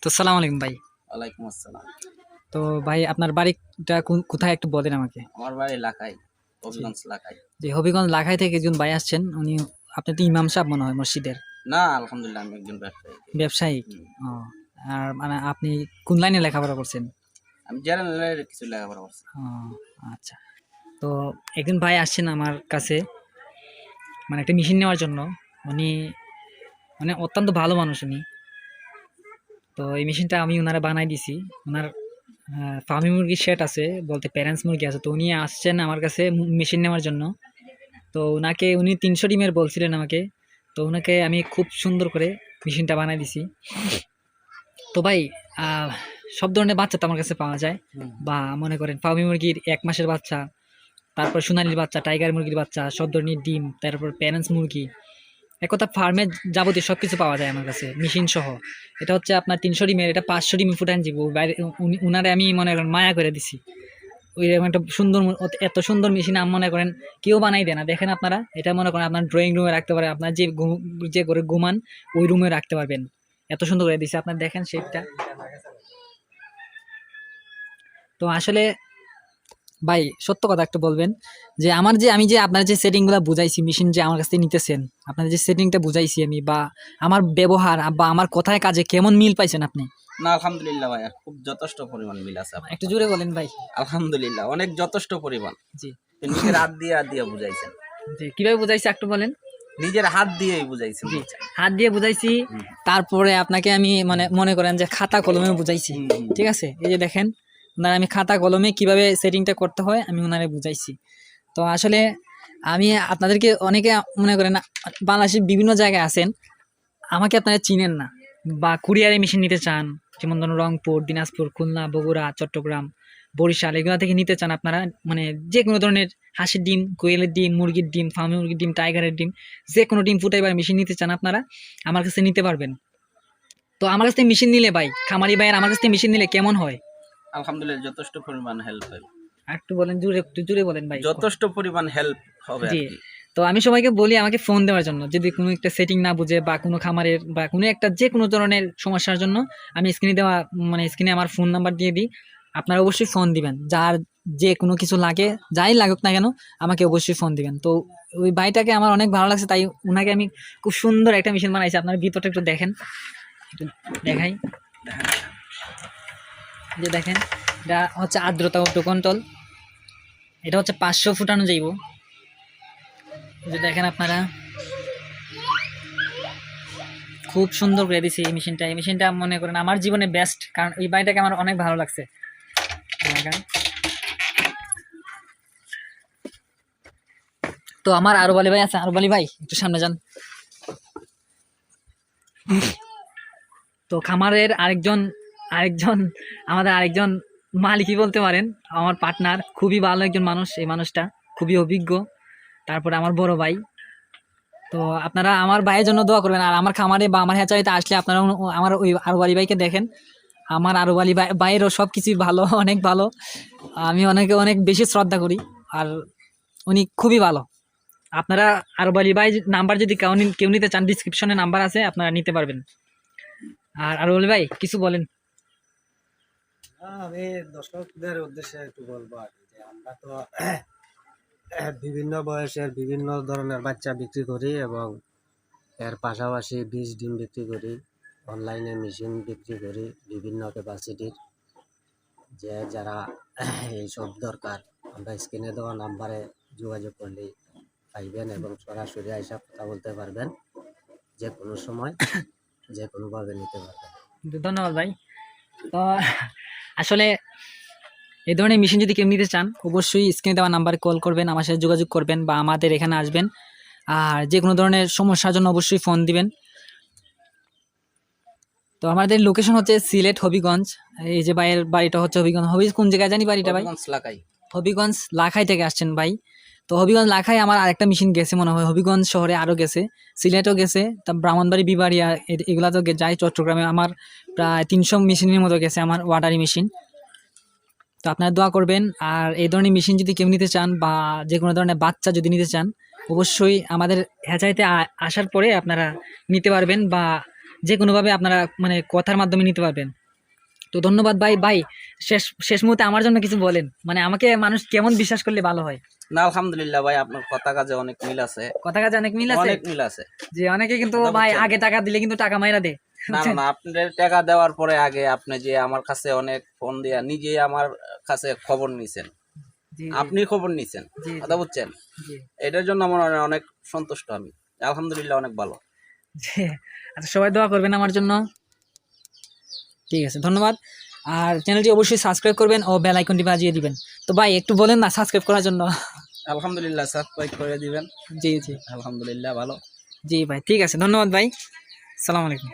তো সালাম আলাইকুম ভাই। ওয়ালাইকুম আসসালাম। তো ভাই আপনার বাড়িটা কোথায় একটু বলেন আমাকে? আমার বাড়ি লাখাই, জি। হবিগঞ্জ লাখাই। যে হবিগঞ্জ লাখাই থেকে একজন ভাই আসছেন, উনি আপনি তো ইমাম সাহেব মনে হয় মসজিদের না, আলহামদুলিল্লাহ আমি একজন ব্যবসায়ী। ব্যবসায়ী। হুম। ও, আর মানে আপনি কোন লাইনে লেখাপড়া করছেন? আমি জেনারেলের কিছু লেখাপড়া করছি। ও, আচ্ছা। তো একজন ভাই আসছেন আমার কাছে, মানে একটা মেশিন নেওয়ার জন্য। উনি মানে অত্যন্ত ভালো মানুষ উনি। তো এই মেশিনটা আমি ওনারা বানাই দিছি। ওনার ফার্মি মুরগির শেড আছে, বলতে প্যারেন্টস মুরগি আছে। তো উনি আসছেন আমার কাছে মেশিন নেওয়ার জন্য। তো উনি ৩০০ ডিমের বলছিলেন আমাকে। তো উনাকে আমি খুব সুন্দর করে মেশিনটা বানাই দিছি। তো ভাই, আহ, সব ধরনের বাচ্চা তো আমার কাছে পাওয়া যায়। বা মনে করেন ফার্মি মুরগির ১ মাসের বাচ্চা, তারপর সোনালির বাচ্চা, টাইগার মুরগির বাচ্চা, সব ধরনের ডিম, তারপর প্যারেন্টস মুরগি, এক কথা ফার্মের যাবতীয় সব কিছু পাওয়া যায় আমার কাছে মেশিন সহ। এটা হচ্ছে আপনার ৩০০ ডিমের, এটা ৫০০ ডিম ফুটান যাবো বাইরে। উনারে আমি মনে করেন মায়া করে দিছি। ওইরকম একটা সুন্দর এত সুন্দর মেশিন আমি মনে করেন কেউ বানাই দেয় না। দেখেন আপনারা, এটা মনে করেন আপনার ড্রয়িং রুমে রাখতে পারেন, আপনার যে করে ঘুমান ওই রুমে রাখতে পারবেন। এত সুন্দর করে দিছে, আপনার দেখেন শেপটা। তো আসলে ভাই সত্য কথা একটা বলবেন, যে আমি যে আপনার যে সেটিং গুলা বুঝাইছি, মেশিন যে আমার কাছ থেকে নিতেছেন, আপনার যে সেটিংটা বুঝাইছি আমি, বা আমার ব্যবহার বা আমার কথায় কাজে কেমন মিল পাইছেন আপনি? না, আলহামদুলিল্লাহ ভাইয়া, খুব যথেষ্ট পরিমাণ মিল আছে আপনার একটু কথা। জোরে বলেন ভাই। আলহামদুলিল্লাহ, অনেক যথেষ্ট পরিমাণ। জি। নিজের হাত দিয়ে বুঝাইছেন। জি, কিভাবে বুঝাইছি একটু বলেন। নিজের হাত দিয়েই বুঝাইছেন জি, বুঝছেন। হাত দিয়ে বুঝাইছি। হুম, তারপরে আপনাকে আমি মানে মনে করেন যে খাতা কলমে বুঝাইছি। হুম, হুম, ঠিক আছে, এই যে দেখেন, ওনার আমি খাতা কলমে কিভাবে সেটিংটা করতে হয় আমি ওনারে বুঝাইছি। তো আসলে আমি আপনাদেরকে অনেকে মনে করেন বাংলাদেশের বিভিন্ন জায়গায় আছেন, আমাকে আপনারা চিনেন না, বা কুরিয়ারে মেশিন নিতে চান, যেমন ধরুন রংপুর, দিনাজপুর, খুলনা, বগুড়া, চট্টগ্রাম, বরিশাল, এগুলো থেকে নিতে চান আপনারা। মানে যে কোনো ধরনের হাঁসের ডিম, কোয়েলের ডিম, মুরগির ডিম, ফার্মি মুরগির ডিম, টাইগারের ডিম, যে কোনো ডিম ফুটাইবার মেশিন নিতে চান আপনারা, আমার কাছে নিতে পারবেন। তো আমার কাছ থেকে মেশিন নিলে ভাই, খামারি ভাইয়ের আমার কাছ থেকে মেশিন নিলে কেমন হয়? আলহামদুলিল্লাহ যথেষ্ট পরিমাণ হেল্প হয়। একটু বলেন, জোরে একটু জোরে বলেন ভাই। যথেষ্ট পরিমাণ হেল্প হবে আর জি। কি। তো আমি সবাইকে বলি আমাকে ফোন দেওয়ার জন্য, যদি কোনো একটা সেটিং না বুঝে বা কোনো খামারের বা কোনো একটা যে কোনো ধরনের সমস্যার জন্য, আমি স্ক্রিনে দেওয়া মানে স্ক্রিনে আমার ফোন নাম্বার দিয়ে দিই। আপনারা অবশ্যই ফোন দিবেন, যার যে কোনো কিছু লাগে, যাই লাগুক না কেন, আমাকে অবশ্যই ফোন দিবেন। তো ওই ভাইটাকে আমার অনেক ভালো লাগছে, তাই উনাকে আমি খুব সুন্দর একটা মেশিন বানাইছি। আপনার ভিতরটা একটু দেখেন, একটু দেখাই। যে দেখেন, এটা হচ্ছে আর্দ্রতা অটো কন্ট্রোল। এটা হচ্ছে 500 ফুটানো যাইব। যে দেখেন আপনারা, খুব সুন্দর করে দিছে এই মেশিনটা। এই মেশিনটা মনে করেন আমার জীবনে বেস্ট, কারণ এই বাড়িটাকে আমার অনেক ভালো লাগছে। তো আমার আরো বলি ভাই আছে, আরো বলি ভাই একটু সামনে যান। তো খামারের আরেকজন আরেকজন আমাদের আরেকজন মালিকই বলতে পারেন, আমার পার্টনার, খুবই ভালো একজন মানুষ। এই মানুষটা খুবই অভিজ্ঞ। তারপরে আমার বড় ভাই। তো আপনারা আমার ভাইয়ের জন্য দোয়া করবেন। আর আমার খামারে বা আমার হ্যাচারিতে আসলে আপনারা আমার ওই আরো বালি ভাইকে দেখেন। আমার আরো বালি ভাইয়েরও সব কিছুই ভালো, অনেক ভালো। আমি অনেক বেশি শ্রদ্ধা করি। আর উনি খুবই ভালো। আপনারা আরব আলী ভাই নাম্বার যদি কেউ নিতে চান, ডিসক্রিপশনে নাম্বার আছে, আপনারা নিতে পারবেন। আর আরব আলী ভাই কিছু বলেন। আমি দর্শকদের উদ্দেশ্যে একটু বলবো আর কি, যে আমরা তো বিভিন্ন বয়সের বিভিন্ন ধরনের বাচ্চা বিক্রি করি এবং এর পাশাপাশি বীজ ডিম বিক্রি করি, অনলাইনে মেশিন বিক্রি করি বিভিন্ন ক্যাপাসিটির। যে যারা এইসব দরকার, আমরা স্ক্রিনে দেওয়া নাম্বারে যোগাযোগ করলেই পাইবেন এবং সরাসরি এসে কথা বলতে পারবেন, যে কোনো সময় যে কোনোভাবে নিতে পারবেন। ধন্যবাদ ভাই। তো আসলে এই ধরনের মেশিন যদি কেউ নিতে চান, অবশ্যই স্ক্রিনে দেওয়া নাম্বারে কল করবেন, আমার সাথে যোগাযোগ করবেন, বা আমাদের এখানে আসবেন। আর যে কোনো ধরনের সমস্যার জন্য অবশ্যই ফোন দিবেন। তো আমাদের লোকেশন হচ্ছে সিলেট হবিগঞ্জ। এই যে ভাইয়ের বাড়িটা হচ্ছে হবিগঞ্জ। কোন জায়গায় জানি বাড়িটা ভাই? হবিগঞ্জ লাখাই। হবিগঞ্জ লাখাই থেকে আসছেন ভাই। তো হবিগঞ্জ লাখাই আমার আরেকটা মেশিন গেছে মনে হয়, হবিগঞ্জ শহরে আরও গেছে, সিলেটও গেছে, তা ব্রাহ্মণবাড়ি, বিবাড়িয়া, এগুলা তো যায়। চট্টগ্রামে আমার প্রায় 300 মেশিনের মতো গেছে, আমার ওয়াটারি মেশিন। তো আপনারা দোয়া করবেন। আর এই ধরনের মেশিন যদি কেউ নিতে চান, বা যে কোনো ধরনের বাচ্চা যদি নিতে চান, অবশ্যই আমাদের হ্যাচারিতে আসার পরে আপনারা নিতে পারবেন। বা যে কোনোভাবে আপনারা মানে কথার মাধ্যমে নিতে পারবেন। তো ধন্যবাদ ভাই। ভাই শেষ শেষ মুহূর্তে আমার জন্য কিছু বলেন, মানে আমাকে মানুষ কেমন বিশ্বাস করলে ভালো হয়? না আলহামদুলিল্লাহ ভাই, আপনার কথা কাজে অনেক মিল আছে, কথা কাজে অনেক মিল আছে। অনেক মিল আছে। যে অনেকে কিন্তু কথা ভাই বুঝছেন? আগে টাকা দিলে কিন্তু টাকা মাইরা দেয়। না না না, আপনার টাকা দেওয়ার পরে আগে আপনি যে আমার কাছে অনেক ফোন দিয়া নিজে আমার কাছে খবর নিছেন, জি আপনি খবর নিছেন, জি কথা বুঝছেন, জি এটার জন্য আমার অনেক সন্তুষ্ট আমি, আলহামদুলিল্লাহ অনেক ভালো। জি। আচ্ছা, সবাই দোয়া করবেন আমার জন্য। ঠিক আছে, ধন্যবাদ। আর চ্যানেলটি অবশ্যই সাবস্ক্রাইব করবেন ও বেল আইকনটি বাজিয়ে দিবেন। তো ভাই একটু বলেন না সাবস্ক্রাইব করার জন্য। আলহামদুলিল্লাহ সাবস্ক্রাইব করে দিবেন। জি জি আলহামদুলিল্লাহ ভালো। জি ভাই, ঠিক আছে, ধন্যবাদ ভাই। সালাম আলাইকুম।